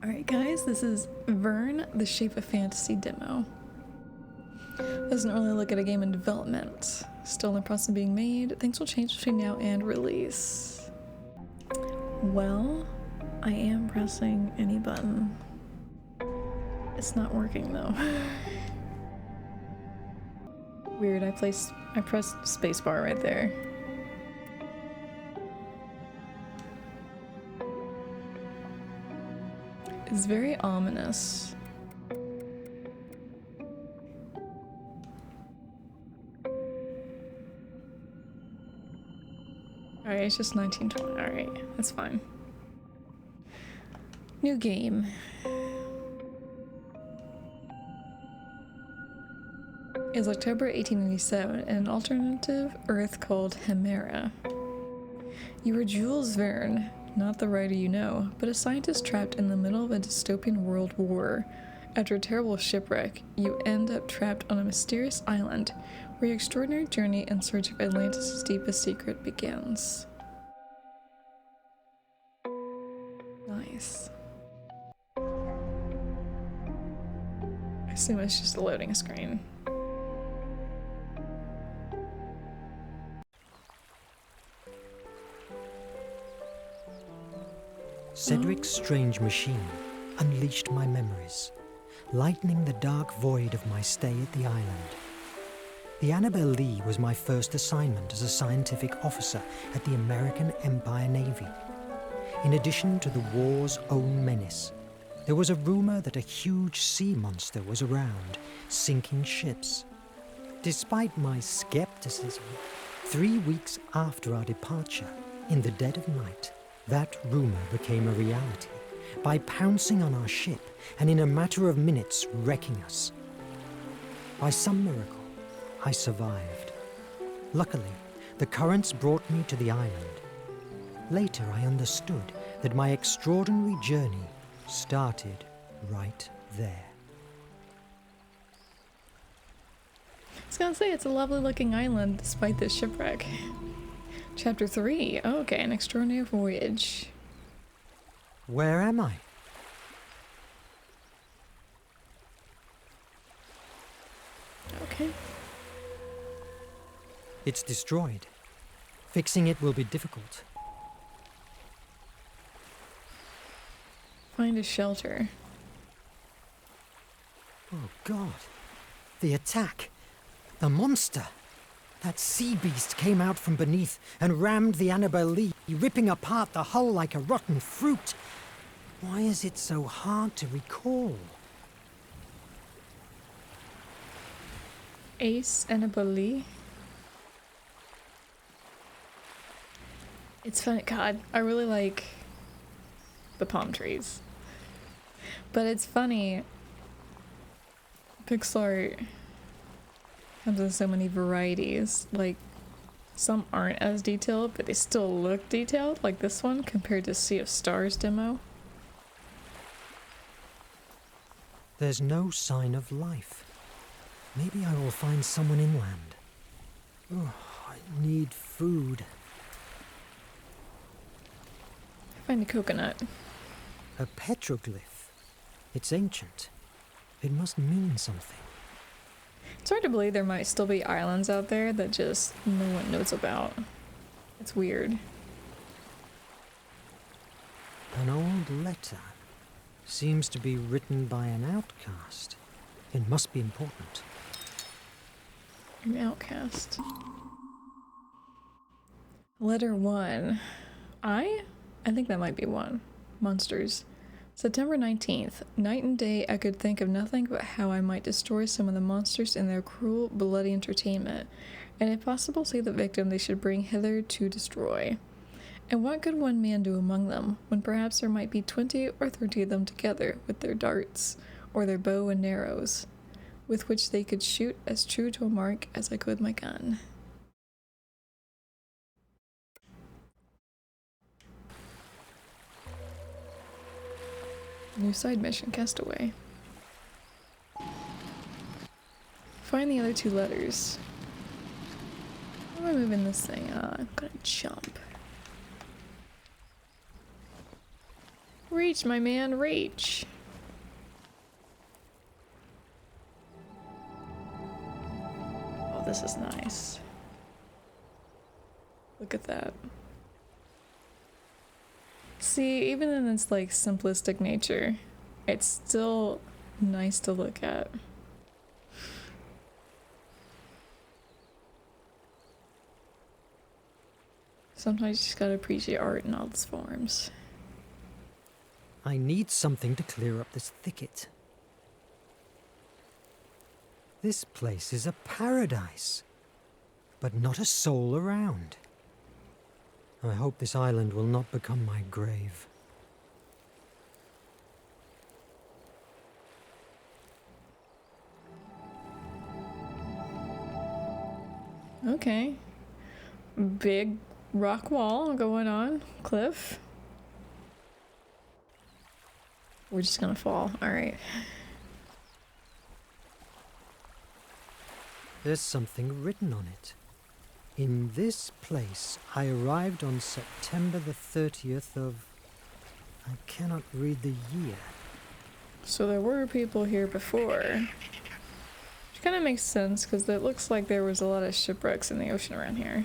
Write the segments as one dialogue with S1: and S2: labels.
S1: Alright guys, this is Verne, the Shape of Fantasy demo. Doesn't really look at a game in development. Still in the process of being made. Things will change between now and release. Well, I am pressing any button. It's not working though. Weird, I pressed spacebar right there. It's very ominous. Alright, it's just 1920. Alright, that's fine. New game. It's October 1887 in an alternative Earth called Hemera. You are Jules Verne, not the writer you know, but a scientist trapped in the middle of a dystopian world war. After a terrible shipwreck, you end up trapped on a mysterious island where your extraordinary journey in search of Atlantis' deepest secret begins. Nice. I assume it's just a loading screen.
S2: Cedric's strange machine unleashed my memories, lightening the dark void of my stay at the island. The Annabel Lee was my first assignment as a scientific officer at the American Empire Navy. In addition to the war's own menace, there was a rumor that a huge sea monster was around, sinking ships. Despite my skepticism, 3 weeks after our departure, in the dead of night, that rumor became a reality by pouncing on our ship and in a matter of minutes wrecking us. By some miracle, I survived. Luckily, the currents brought me to the island. Later, I understood that my extraordinary journey started right there.
S1: I was gonna say, it's a lovely looking island despite this shipwreck. Chapter 3. Oh, okay, an extraordinary voyage.
S2: Where am I?
S1: Okay.
S2: It's destroyed. Fixing it will be difficult.
S1: Find a shelter.
S2: Oh God. The attack. The monster. That sea beast came out from beneath and rammed the Annabel Lee, ripping apart the hull like a rotten fruit. Why is it so hard to recall?
S1: Ace Annabel Lee. It's funny, God, I really like the palm trees. But it's funny, pixel art comes in so many varieties. Like, some aren't as detailed, but they still look detailed, like this one compared to Sea of Stars demo.
S2: There's no sign of life. Maybe I will find someone inland. Oh, I need food.
S1: Find a coconut.
S2: A petroglyph. It's ancient. It must mean something.
S1: It's hard to believe there might still be islands out there that just no one knows about. It's weird.
S2: An old letter. Seems to be written by an outcast. It must be important.
S1: An outcast. Letter 1. I think that might be one. Monsters. September 19th. Night and day I could think of nothing but how I might destroy some of the monsters in their cruel, bloody entertainment, and if possible see the victim they should bring hither to destroy. And what could one man do among them, when perhaps there might be 20 or 30 of them together, with their darts, or their bow and arrows, with which they could shoot as true to a mark as I could my gun. New side mission, Castaway. Find the other 2 letters. How am I moving this thing? I'm gonna jump. reach, my man, reach. Oh, this is nice. Look at that. See, even in its like simplistic nature, it's still nice to look at. Sometimes you just gotta appreciate art in all its forms.
S2: I need something to clear up this thicket. This place is a paradise, but not a soul around. I hope this island will not become my grave.
S1: Okay. Big rock wall going on. Cliff. We're just gonna fall. Alright.
S2: There's something written on it. In this place, I arrived on September the 30th of... I cannot read the year.
S1: So there were people here before. Which kind of makes sense, because it looks like there was a lot of shipwrecks in the ocean around here.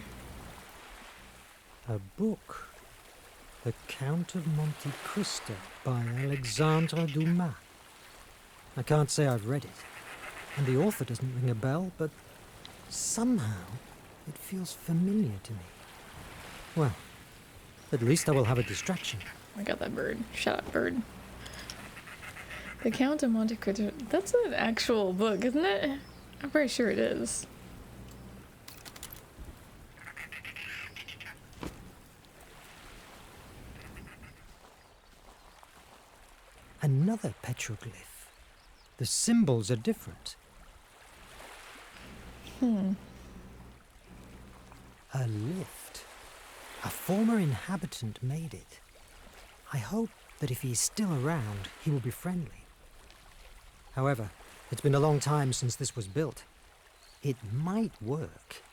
S2: A book. The Count of Monte Cristo by Alexandre Dumas. I can't say I've read it, and the author doesn't ring a bell, but somehow it feels familiar to me. Well, at least I will have a distraction.
S1: I got that bird. Shut up, bird. The Count of Monte Cristo. That's an actual book, isn't it? I'm pretty sure it is.
S2: Another petroglyph. The symbols are different. A lift. A former inhabitant made it. I hope that if he is still around, he will be friendly. However, it's been a long time since this was built. It might work,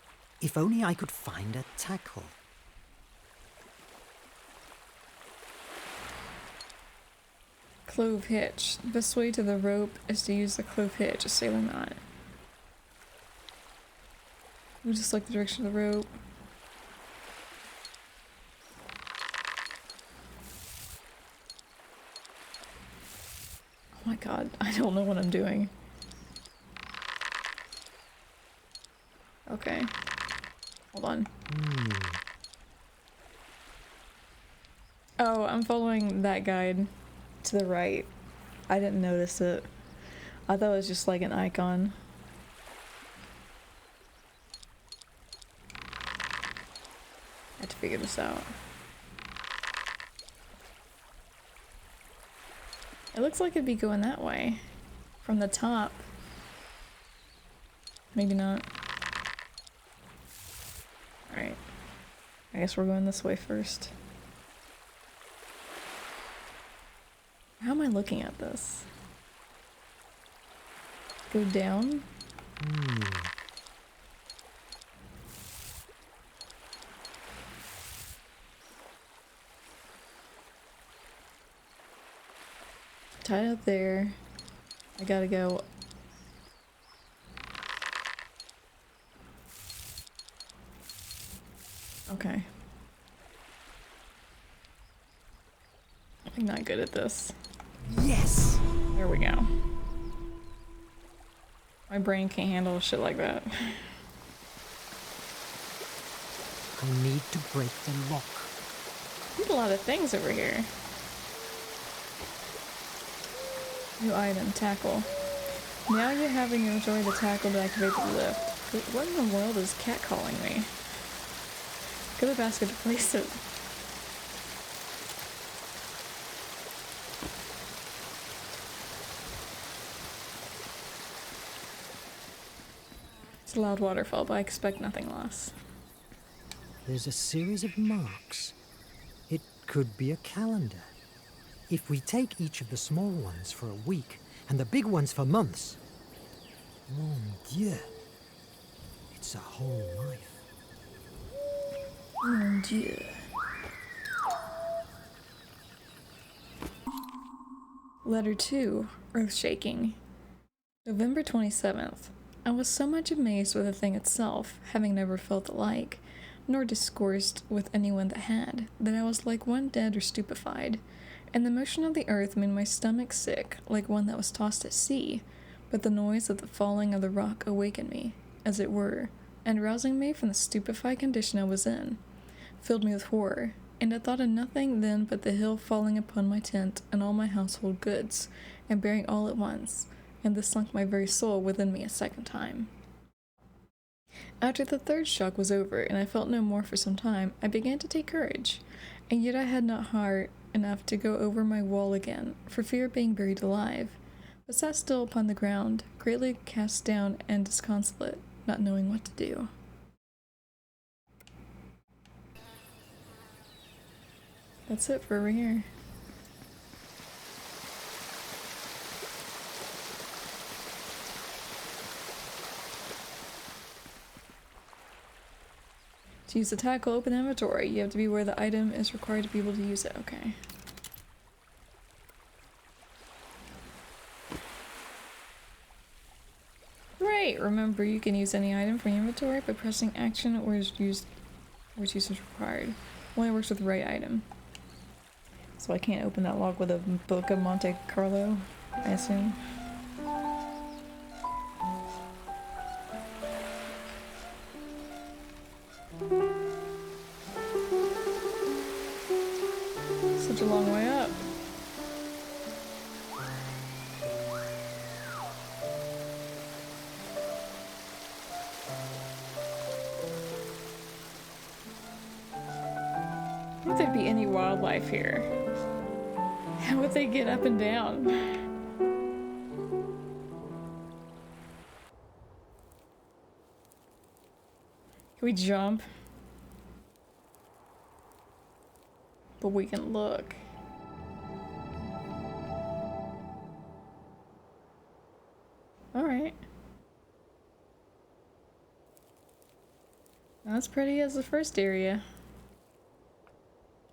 S2: if only I could find a tackle.
S1: Clove hitch. The best way to the rope is to use the clove hitch, a sailor knot. We just like the direction of the rope. Oh my god, I don't know what I'm doing. Okay. Hold on. Oh, I'm following that guide to the right. I didn't notice it. I thought it was just like an icon. I have to figure this out. It looks like it'd be going that way. From the top. Maybe not. Alright. I guess we're going this way first. How am I looking at this? Go down? Tied up there. I gotta go. Okay. I'm not good at this.
S2: Yes!
S1: There we go. My brain can't handle shit like that.
S2: I need to break the lock.
S1: There's a lot of things over here. New item, tackle. Now you're having to enjoy the tackle to activate the lift. Wait, what in the world is catcalling me? Go to the basket to place it. It's a loud waterfall, but I expect nothing less.
S2: There's a series of marks. It could be a calendar. If we take each of the small ones for a week and the big ones for months, mon Dieu, it's a whole life.
S1: Mon Dieu. Letter 2, Earth-shaking. November 27th. I was so much amazed with the thing itself, having never felt the like, nor discoursed with anyone that had, that I was like one dead or stupefied, and the motion of the earth made my stomach sick, like one that was tossed at sea, but the noise of the falling of the rock awakened me, as it were, and rousing me from the stupefied condition I was in, filled me with horror, and I thought of nothing then but the hill falling upon my tent and all my household goods, and bearing all at once, and this sunk my very soul within me a second time. After the third shock was over, and I felt no more for some time, I began to take courage, and yet I had not heart enough to go over my wall again, for fear of being buried alive, but sat still upon the ground, greatly cast down and disconsolate, not knowing what to do. That's it for over here. To use the tackle, open inventory. You have to be where the item is required to be able to use it. Okay. Great! Remember, you can use any item from your inventory by pressing action or is used which use is required. Only works with the right item. So I can't open that log with a book of Monte Carlo, I assume. Such a long way up. Would there be any wildlife here? How would they get up and down? Can we jump? But we can look. Alright. Not as pretty as the first area.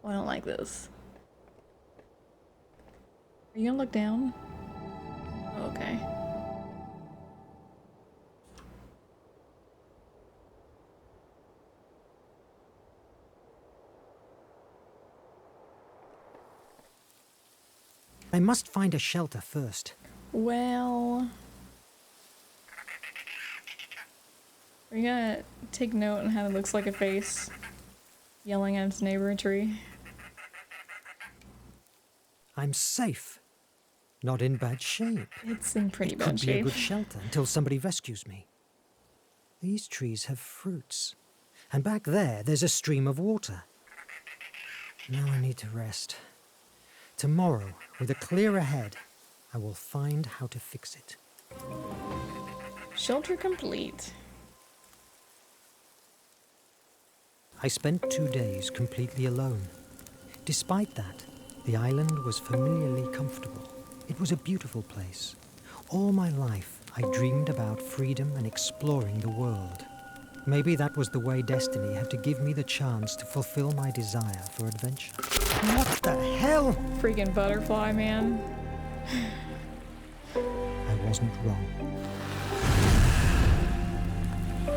S1: Oh, I don't like this. Are you gonna look down? Oh, okay.
S2: I must find a shelter first.
S1: Well... Are you gonna take note on how it looks like a face yelling at its neighbor tree?
S2: I'm safe. Not in bad shape.
S1: It's in pretty
S2: It
S1: bad
S2: could be a
S1: shape.
S2: good shelter until somebody rescues me. These trees have fruits. And back there's a stream of water. Now I need to rest. Tomorrow, with a clearer head, I will find how to fix it.
S1: Shelter complete.
S2: I spent 2 days completely alone. Despite that, the island was familiarly comfortable. It was a beautiful place. All my life, I dreamed about freedom and exploring the world. Maybe that was the way destiny had to give me the chance to fulfill my desire for adventure. What the hell?
S1: Freaking butterfly, man.
S2: I wasn't wrong.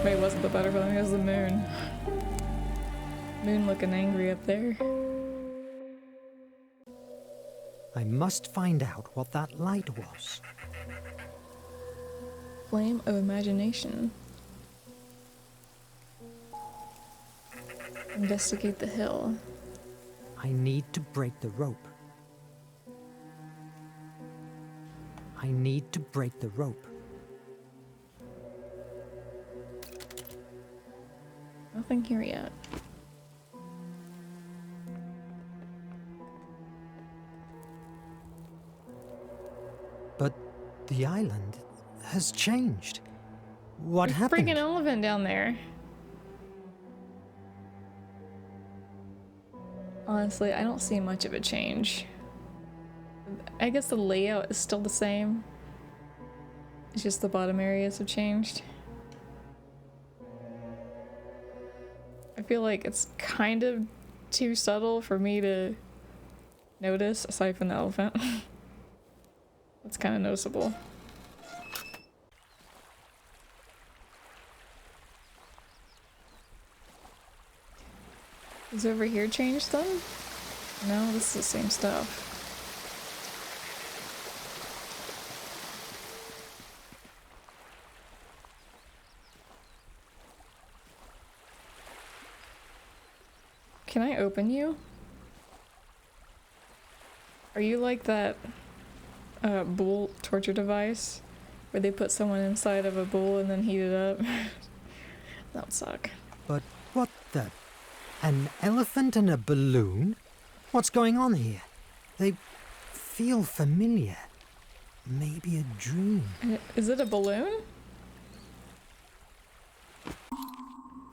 S1: Wait, it wasn't the butterfly, it was the moon. Moon looking angry up there.
S2: I must find out what that light was.
S1: Flame of imagination. Investigate the hill.
S2: I need to break the rope. I need to break the rope.
S1: Nothing here yet.
S2: But the island has changed. What
S1: There's a
S2: happened?
S1: freaking elephant down there. Honestly, I don't see much of a change. I guess the layout is still the same. It's just the bottom areas have changed. I feel like it's kind of too subtle for me to notice, aside from the elephant. That's kind of noticeable. Is over here changed then? No, this is the same stuff. Can I open you? Are you like that bull torture device where they put someone inside of a bull and then heat it up? That would suck.
S2: But what the? An elephant and a balloon? What's going on here? They feel familiar. Maybe a dream.
S1: Is it a balloon?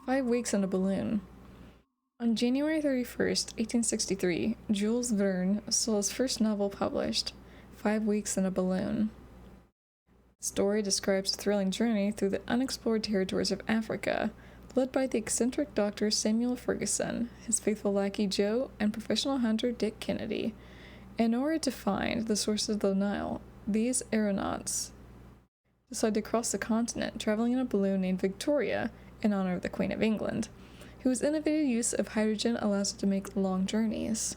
S1: 5 weeks in a balloon. On January 31st, 1863, Jules Verne saw his first novel published, 5 Weeks in a Balloon. The story describes a thrilling journey through the unexplored territories of Africa, led by the eccentric Dr. Samuel Ferguson, his faithful lackey Joe, and professional hunter Dick Kennedy. In order to find the sources of the Nile, these aeronauts decide to cross the continent, traveling in a balloon named Victoria in honor of the Queen of England, whose innovative use of hydrogen allows it to make long journeys.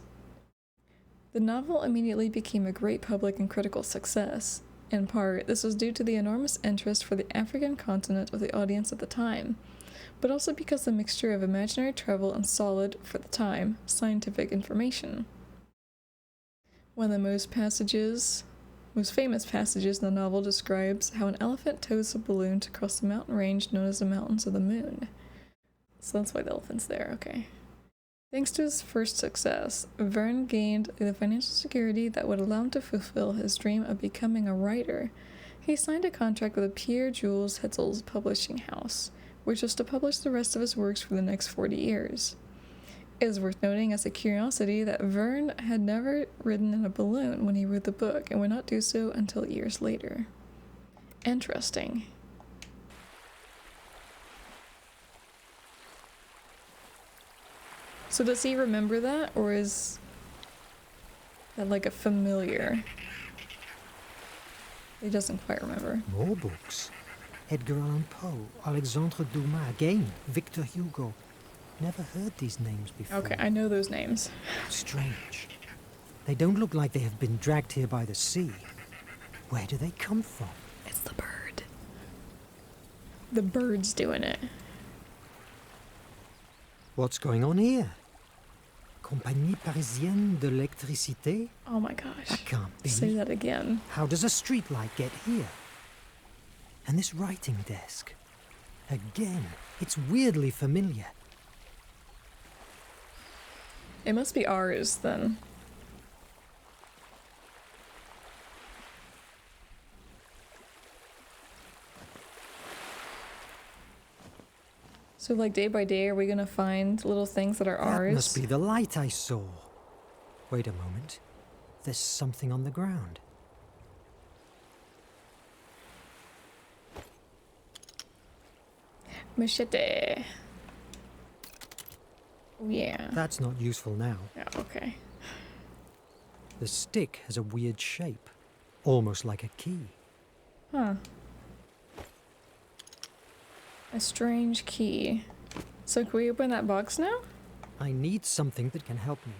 S1: The novel immediately became a great public and critical success. In part, this was due to the enormous interest for the African continent of the audience at the time, but also because the mixture of imaginary travel and solid, for the time, scientific information. One of the most famous passages in the novel describes how an elephant tows a balloon to cross the mountain range known as the Mountains of the Moon. So that's why the elephant's there, okay. Thanks to his first success, Verne gained the financial security that would allow him to fulfill his dream of becoming a writer. He signed a contract with Pierre Jules Hetzel's publishing house, which was to publish the rest of his works for the next 40 years. It is worth noting as a curiosity that Verne had never ridden in a balloon when he wrote the book and would not do so until years later. Interesting. So does he remember that, or is that like a familiar? He doesn't quite remember.
S2: More books. Edgar Allan Poe, Alexandre Dumas, again, Victor Hugo. Never heard these names before.
S1: Okay, I know those names.
S2: How strange. They don't look like they have been dragged here by the sea. Where do they come from?
S1: It's the bird. The bird's doing it.
S2: What's going on here? Compagnie Parisienne de l'Électricité?
S1: Oh my gosh.
S2: That can't be.
S1: Say that again.
S2: How does a streetlight get here? And this writing desk? Again, it's weirdly familiar.
S1: It must be ours, then. So, like, day by day, are we gonna find little things that are ours?
S2: That must be the light I saw. Wait a moment. There's something on the ground.
S1: Machete. Oh, yeah.
S2: That's not useful now.
S1: Yeah, okay.
S2: The stick has a weird shape, almost like a key.
S1: Huh. A strange key. So can we open that box now?
S2: I need something that can help me.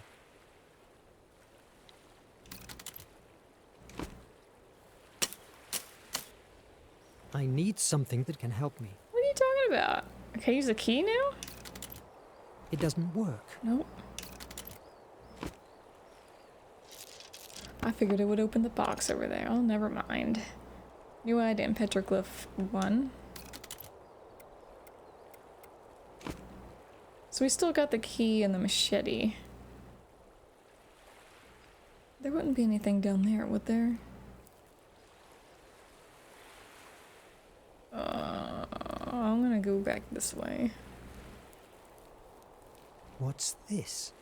S2: I need something that can help me.
S1: What are you talking about? Can I use a key now?
S2: It doesn't work.
S1: Nope. I figured it would open the box over there. Oh, never mind. New item, Petroglyph 1. So we still got the key and the machete. There wouldn't be anything down there, would there? I'm gonna go back this way.
S2: What's this?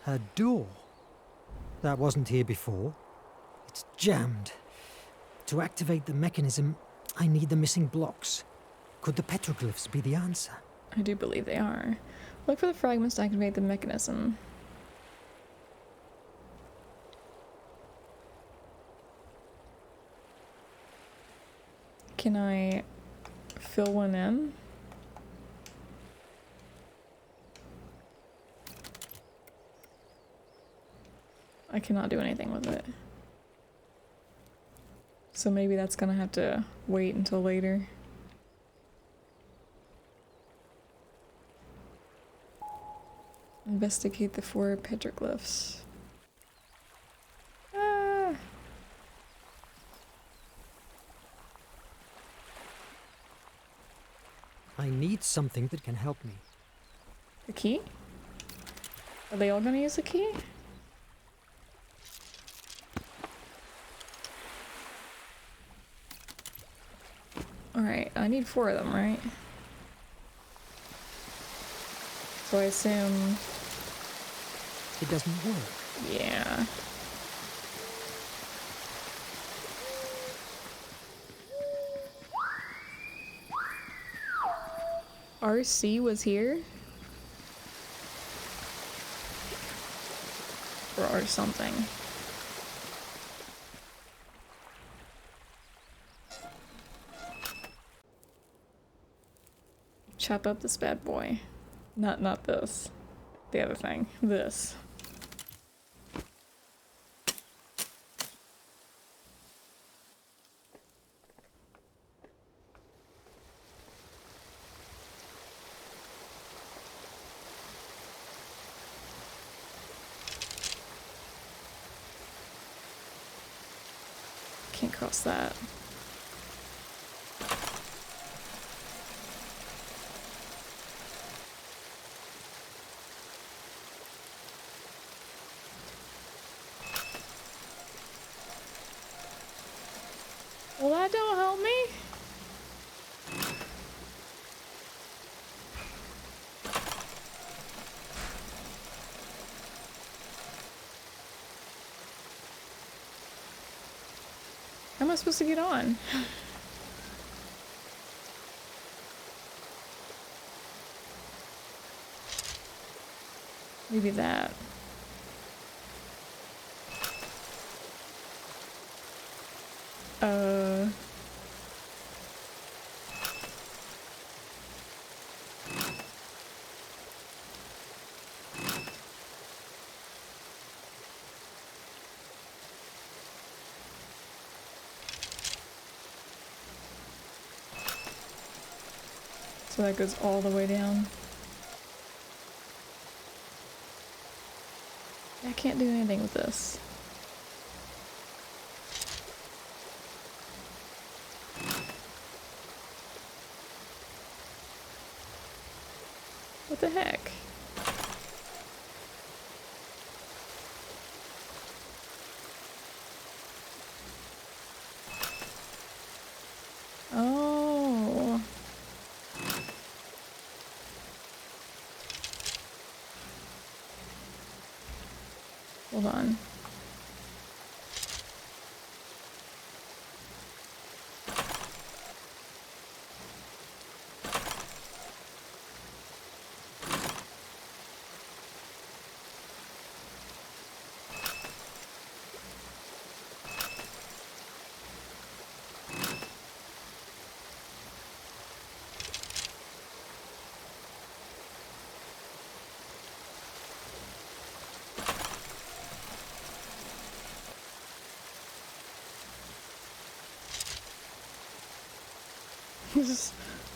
S2: A door. That wasn't here before. It's jammed. To activate the mechanism, I need the missing blocks. Could the petroglyphs be the answer?
S1: I do believe they are. Look for the fragments to activate the mechanism. Can I fill one in? I cannot do anything with it. So maybe that's gonna have to wait until later. Investigate the 4 petroglyphs. Ah!
S2: I need something that can help me.
S1: The key? Are they all gonna use the key? Alright, I need 4 of them, right? So I assume...
S2: It doesn't work.
S1: Yeah. RC was here? Or something. Chop up this bad boy. Not this. The other thing. This. Can't cross that. Well, that don't help me. How am I supposed to get on? Maybe that. So that goes all the way down. I can't do anything with this. What the heck? Oh. Hold on.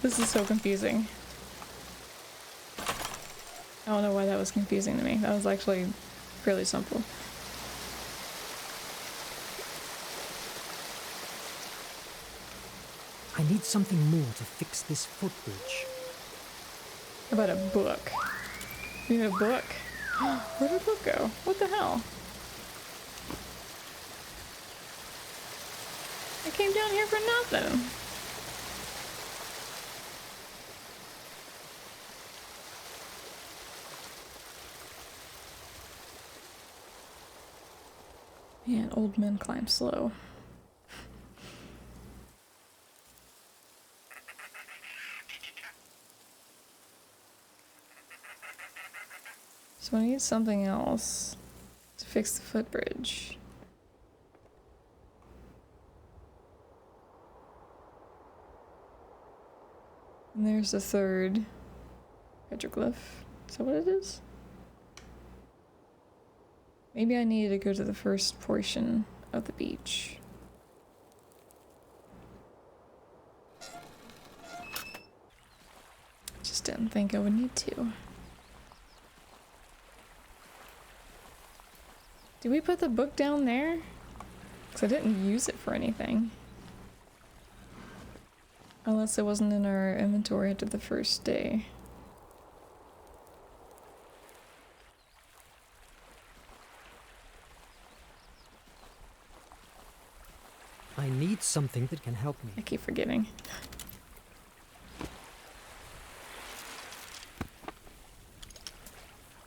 S1: This is so confusing. I don't know why that was confusing to me. That was actually fairly simple.
S2: I need something more to fix this footbridge.
S1: How about a book? You need a book? Where'd the book go? What the hell? I came down here for nothing. Man, old men climb slow. So I need something else to fix the footbridge. And there's the third petroglyph. Is that what it is? Maybe I needed to go to the first portion of the beach. Just didn't think I would need to. Did we put the book down there? Because I didn't use it for anything. Unless it wasn't in our inventory after the first day.
S2: I need something that can help me.
S1: I keep forgetting.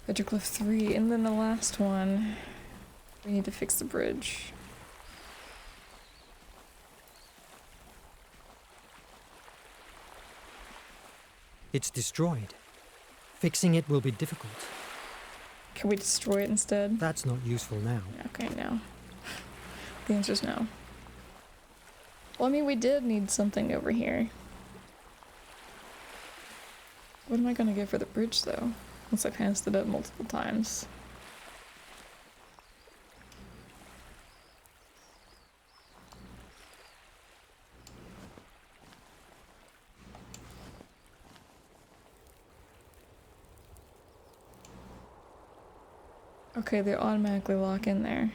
S1: Petroglyph 3, and then the last one. We need to fix the bridge.
S2: It's destroyed. Fixing it will be difficult.
S1: Can we destroy it instead?
S2: That's not useful now.
S1: Okay, no. The answer's no. Well, I mean, we did need something over here. What am I gonna get for the bridge, though? Once I passed it up multiple times. Okay, they automatically lock in there.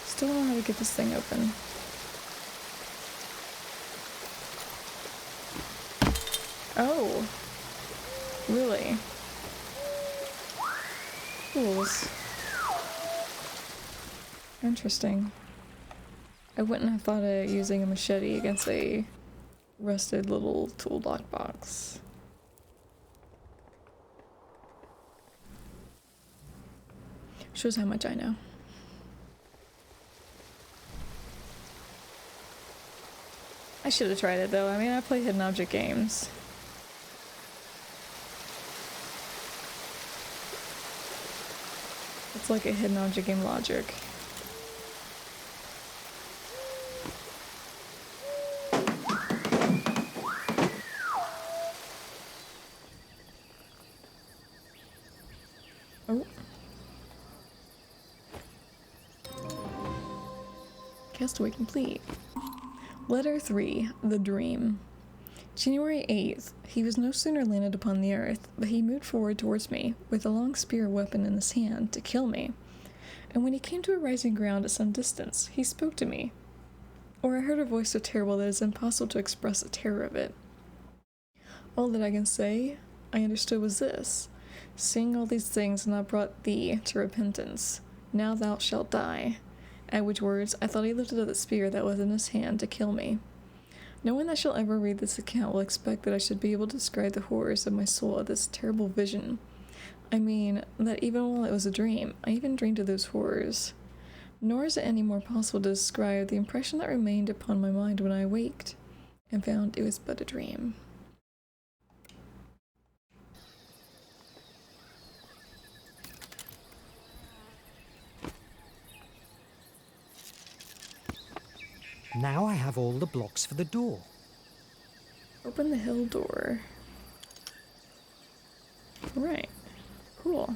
S1: Still don't know how to get this thing open. Oh, really? Tools. Interesting. I wouldn't have thought of using a machete against a rusted little tool lock box. Shows how much I know. I should have tried it though. I mean, I play hidden object games. It's like a hidden object game logic. Oh. Castaway complete. Letter 3, The Dream. January 8th. He was no sooner landed upon the earth, but he moved forward towards me, with a long spear weapon in his hand, to kill me. And when he came to a rising ground at some distance, he spoke to me. Or I heard a voice so terrible that it is impossible to express the terror of it. All that I can say, I understood was this: seeing all these things, and I brought thee to repentance. Now thou shalt die. At which words, I thought he lifted up the spear that was in his hand to kill me. No one that shall ever read this account will expect that I should be able to describe the horrors of my soul at this terrible vision. I mean, that even while it was a dream, I even dreamed of those horrors. Nor is it any more possible to describe the impression that remained upon my mind when I awaked, and found it was but a dream.
S2: Now I have all the blocks for the door.
S1: Open the hill door. Right. Cool.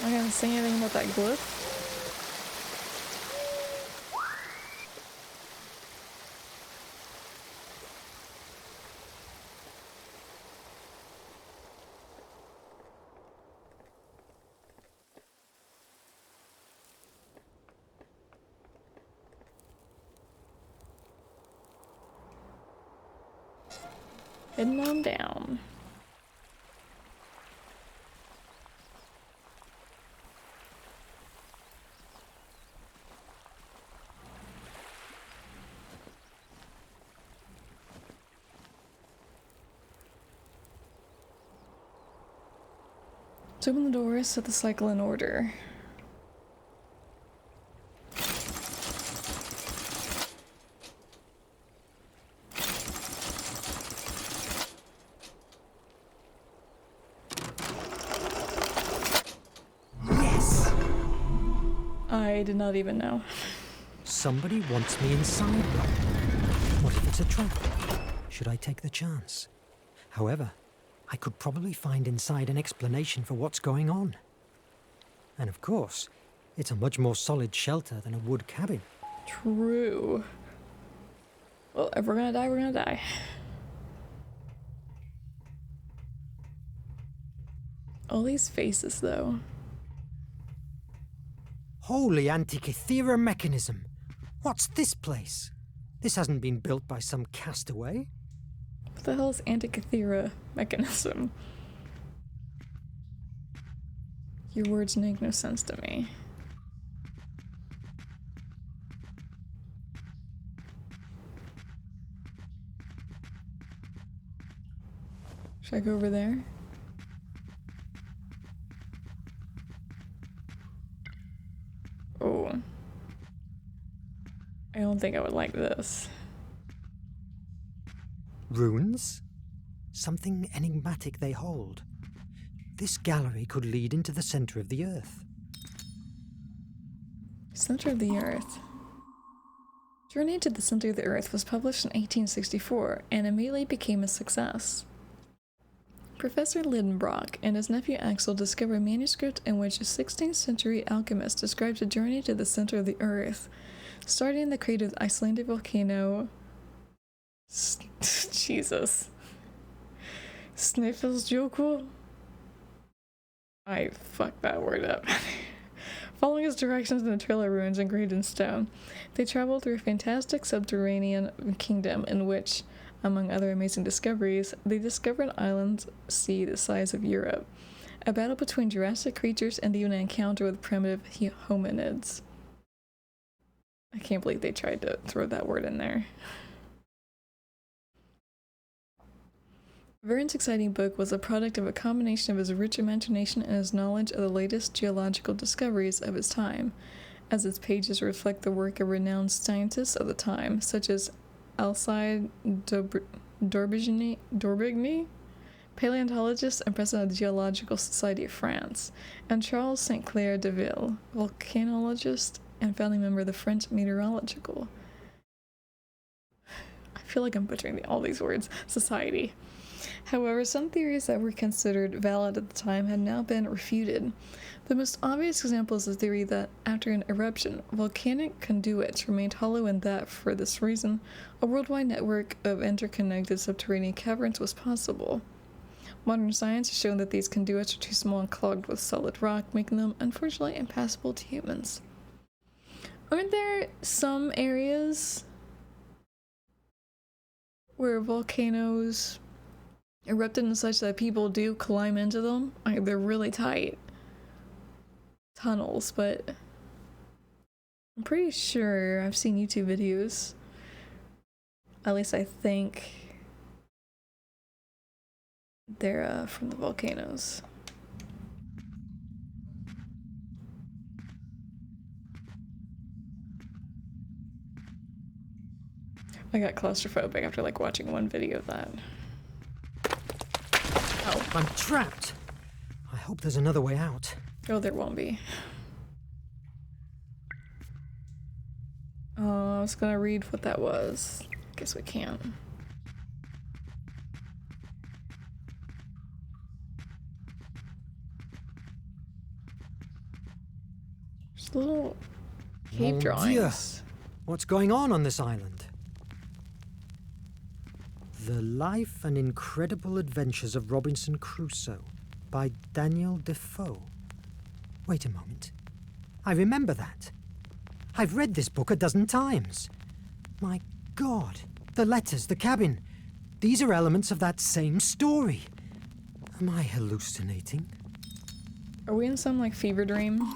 S1: Am I gonna say anything about that glyph? Heading on down. To open the door, set the cycle in order. I did not even know.
S2: Somebody wants me inside. What if it's a trap? Should I take the chance? However, I could probably find inside an explanation for what's going on. And of course, it's a much more solid shelter than a wood cabin.
S1: True. Well, if we're gonna die, we're gonna die. All these faces, though.
S2: Holy Antikythera mechanism! What's this place? This hasn't been built by some castaway.
S1: What the hell is Antikythera mechanism? Your words make no sense to me. Should I go over there? Oh. I don't think I would like this.
S2: Runes? Something enigmatic they hold. This gallery could lead into the center of the Earth.
S1: Center of the Earth. Journey to the Center of the Earth was published in 1864 and immediately became a success. Professor Lidenbrock and his nephew Axel discovered a manuscript in which a 16th century alchemist describes a journey to the center of the Earth, starting in the crater of the Icelandic volcano. Jesus. Snæfellsjökull? I fucked that word up. Following his directions in the Trail of Ruins engraved in stone, they traveled through a fantastic subterranean kingdom in which, among other amazing discoveries, they discovered an island sea the size of Europe, a battle between Jurassic creatures, and even an encounter with primitive hominids. I can't believe they tried to throw that word in there. Verne's exciting book was a product of a combination of his rich imagination and his knowledge of the latest geological discoveries of his time, as its pages reflect the work of renowned scientists of the time, such as Alcide d'Orbigny, paleontologist and president of the Geological Society of France, and Charles St. Clair de Ville, volcanologist and founding member of the French Meteorological. I feel like I'm butchering all these words. Society. However, some theories that were considered valid at the time had now been refuted. The most obvious example is the theory that, after an eruption, volcanic conduits remained hollow and that, for this reason, a worldwide network of interconnected subterranean caverns was possible. Modern science has shown that these conduits are too small and clogged with solid rock, making them, unfortunately, impassable to humans. Aren't there some areas where volcanoes erupted and such that people do climb into them? They're really tight tunnels, but I'm pretty sure I've seen YouTube videos. At least I think they're from the volcanoes. I got claustrophobic after like watching one video of that. Oh,
S2: I'm trapped. I hope there's another way out.
S1: Oh, there won't be. Oh, I was gonna read what that was. Guess we can't. Just little cave
S2: Mon
S1: drawings.
S2: Dieu. What's going on this island? The Life and Incredible Adventures of Robinson Crusoe by Daniel Defoe. Wait a moment. I remember that. I've read this book a dozen times. My God, the letters, the cabin. These are elements of that same story. Am I hallucinating?
S1: Are we in some like fever dream?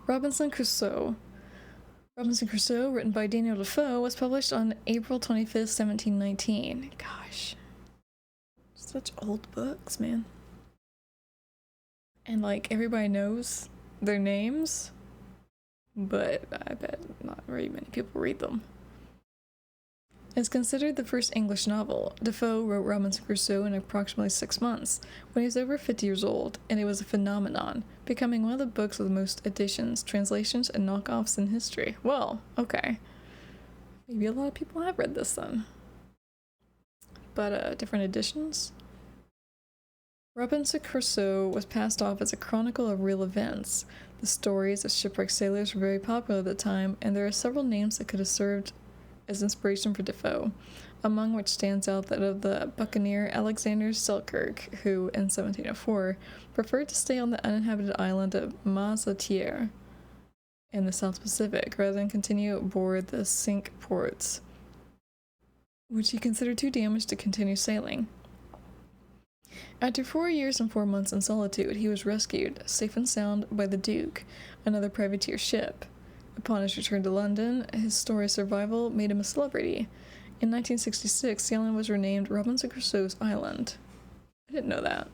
S1: Robinson Crusoe. Robinson Crusoe, written by Daniel Defoe, was published on April 25th, 1719. Gosh. Such old books, man. And like everybody knows their names, but I bet not very many people read them. It's considered the first English novel. Defoe wrote Robinson Crusoe in approximately 6 months, when he was over 50 years old, and it was a phenomenon, becoming one of the books with the most editions, translations, and knockoffs in history. Well, okay. Maybe a lot of people have read this then. But, different editions? Robinson Crusoe was passed off as a chronicle of real events. The stories of shipwrecked sailors were very popular at the time, and there are several names that could have served as inspiration for Defoe, among which stands out that of the buccaneer Alexander Selkirk, who, in 1704, preferred to stay on the uninhabited island of Mazatier in the South Pacific, rather than continue aboard the Cinque Ports, which he considered too damaged to continue sailing. After 4 years and 4 months in solitude, he was rescued, safe and sound, by the Duke, another privateer ship. Upon his return to London, his story of survival made him a celebrity. In 1966, the island was renamed Robinson Crusoe's Island. I didn't know that.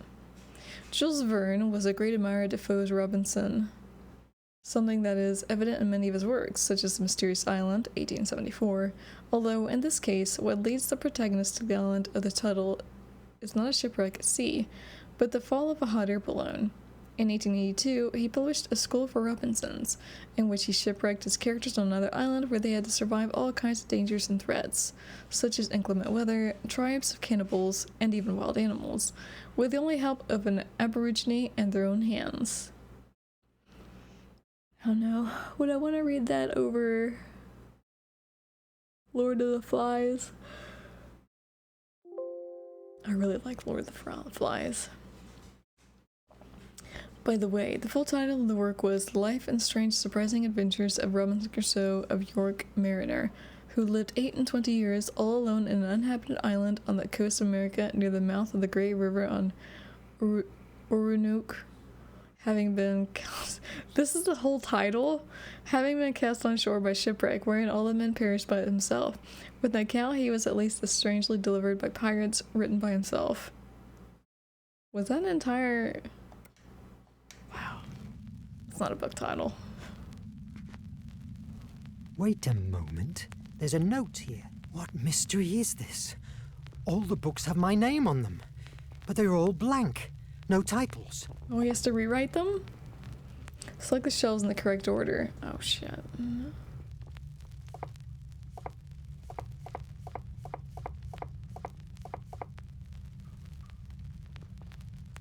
S1: Jules Verne was a great admirer of Defoe's Robinson, something that is evident in many of his works, such as The Mysterious Island, 1874, although in this case, what leads the protagonist to the island of the title is not a shipwreck at sea, but the fall of a hot air balloon. In 1882, he published A School for Robinsons, in which he shipwrecked his characters on another island where they had to survive all kinds of dangers and threats, such as inclement weather, tribes of cannibals, and even wild animals, with the only help of an aborigine and their own hands. I don't know, would I want to read that over Lord of the Flies? I really like Lord of the Flies. By the way, the full title of the work was Life and Strange Surprising Adventures of Robinson Crusoe of York Mariner, who lived 28 years all alone in an uninhabited island on the coast of America near the mouth of the Great River on Orinoco, having been this is the whole title, having been cast on shore by shipwreck, wherein all the men perished by himself. With an account he was at least as strangely delivered by pirates, written by himself. Was that an entire... Wow. It's not a book title.
S2: Wait a moment. There's a note here. What mystery is this? All the books have my name on them, but they're all blank. No titles.
S1: Oh, he has to rewrite them? Select the shelves in the correct order. Oh, shit.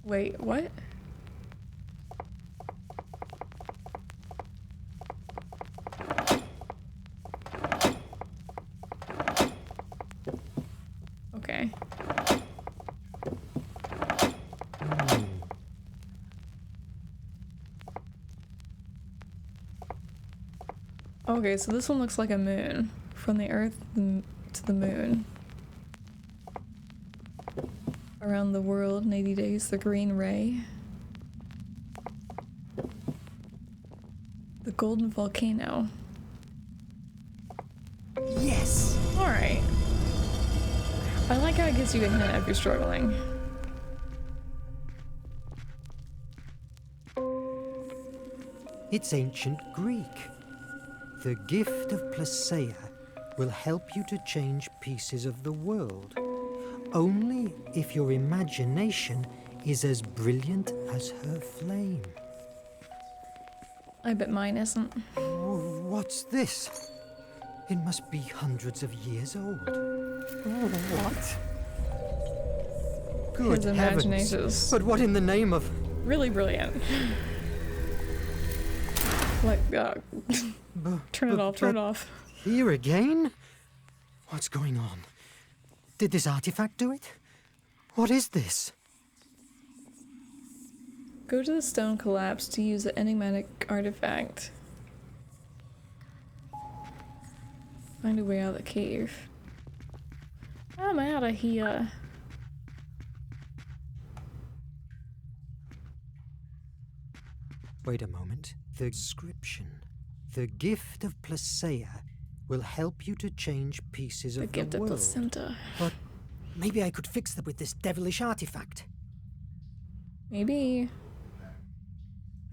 S1: Wait, what? Okay. Okay, so this one looks like a moon. From the Earth to the moon. Around the world in 80 days, the green ray. The golden volcano.
S2: Yes!
S1: Alright. I like how it gives you a hint if you're struggling.
S2: It's ancient Greek. The gift of Placeia will help you to change pieces of the world. Only if your imagination is as brilliant as her flame.
S1: I bet mine isn't.
S2: Oh, what's this? It must be hundreds of years old. What? Good
S1: His
S2: heavens.
S1: imagination's
S2: But what in the name of...
S1: really brilliant. Like, turn it off, turn it off.
S2: Here again? What's going on? Did this artifact do it? What is this?
S1: Go to the stone collapse to use the enigmatic artifact. Find a way out of the cave. I'm out of here.
S2: Wait a moment. The inscription. The gift of Placeia will help you to change pieces of the
S1: gift of
S2: world.
S1: placenta.
S2: But maybe I could fix them with this devilish artifact.
S1: Maybe.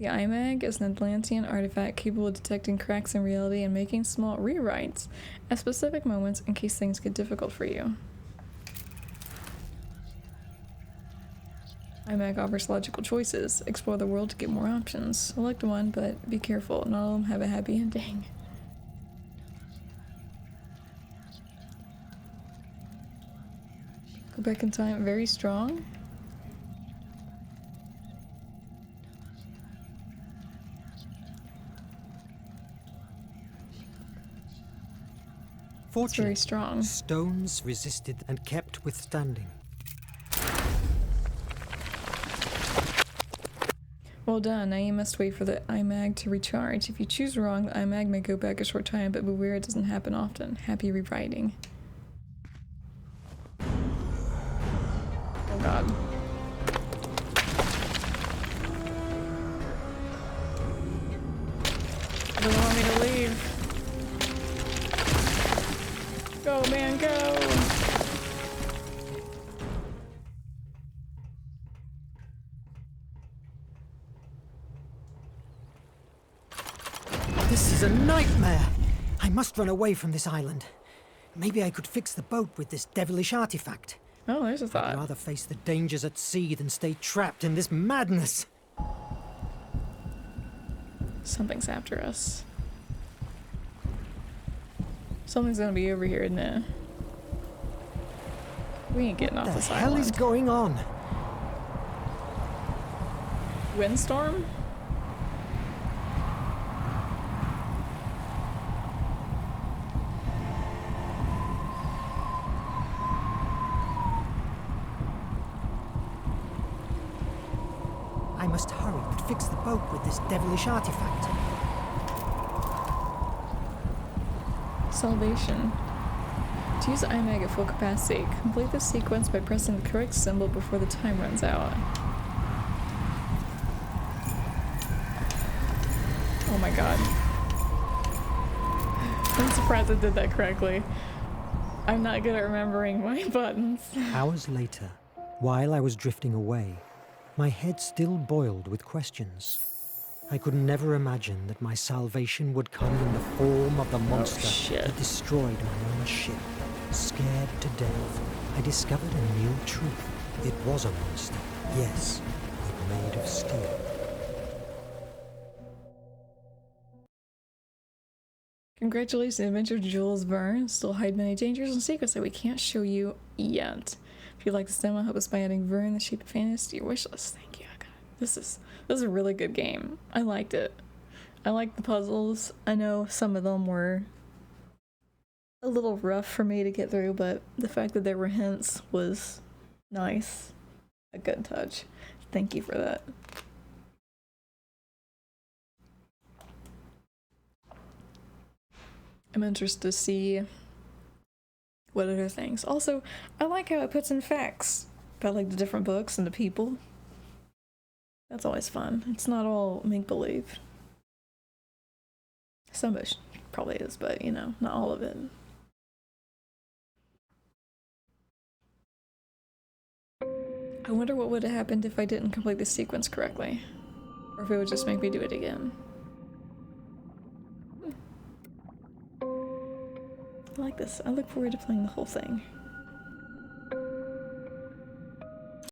S1: The IMAG is an Atlantean artifact capable of detecting cracks in reality and making small rewrites at specific moments in case things get difficult for you. IMAG offers logical choices. Explore the world to get more options. Select one, but be careful. Not all of them have a happy ending. Go back in time. Very strong. It's very strong.
S2: Stones resisted and kept withstanding.
S1: Well done. Now you must wait for the IMAG to recharge. If you choose wrong, the IMAG may go back a short time, but beware, it doesn't happen often. Happy rewriting. Oh god. It doesn't want me to leave. Go, man, go!
S2: This is a nightmare! I must run away from this island. Maybe I could fix the boat with this devilish artifact.
S1: Oh, there's a thought.
S2: I'd rather face the dangers at sea than stay trapped in this madness.
S1: Something's after us. Something's gonna be over here, isn't it? We ain't getting off this island.
S2: What the hell is going on?
S1: Windstorm?
S2: I must hurry and fix the boat with this devilish artifact.
S1: Salvation. To use IMAG at full capacity, complete the sequence by pressing the correct symbol before the time runs out. Oh my god. I'm surprised I did that correctly. I'm not good at remembering my buttons.
S2: Hours later, while I was drifting away, my head still boiled with questions. I could never imagine that my salvation would come in the form of the monster that destroyed my own ship. Scared to death, I discovered a new truth. It was a monster, yes, but made of steel.
S1: Congratulations, Adventure Jules Verne. Still hide many dangers and secrets that we can't show you yet. If you like this demo, help us by adding Verne, the Shape of Fantasy, to your wish list. Thank you. God, this is a really good game. I liked it. I liked the puzzles. I know some of them were a little rough for me to get through, but the fact that there were hints was nice. A good touch. Thank you for that. I'm interested to see what other things. Also, I like how it puts in facts about like the different books and the people. That's always fun. It's not all make-believe. Some of it probably is, but you know, not all of it. I wonder what would have happened if I didn't complete the sequence correctly. Or if it would just make me do it again. I like this. I look forward to playing the whole thing.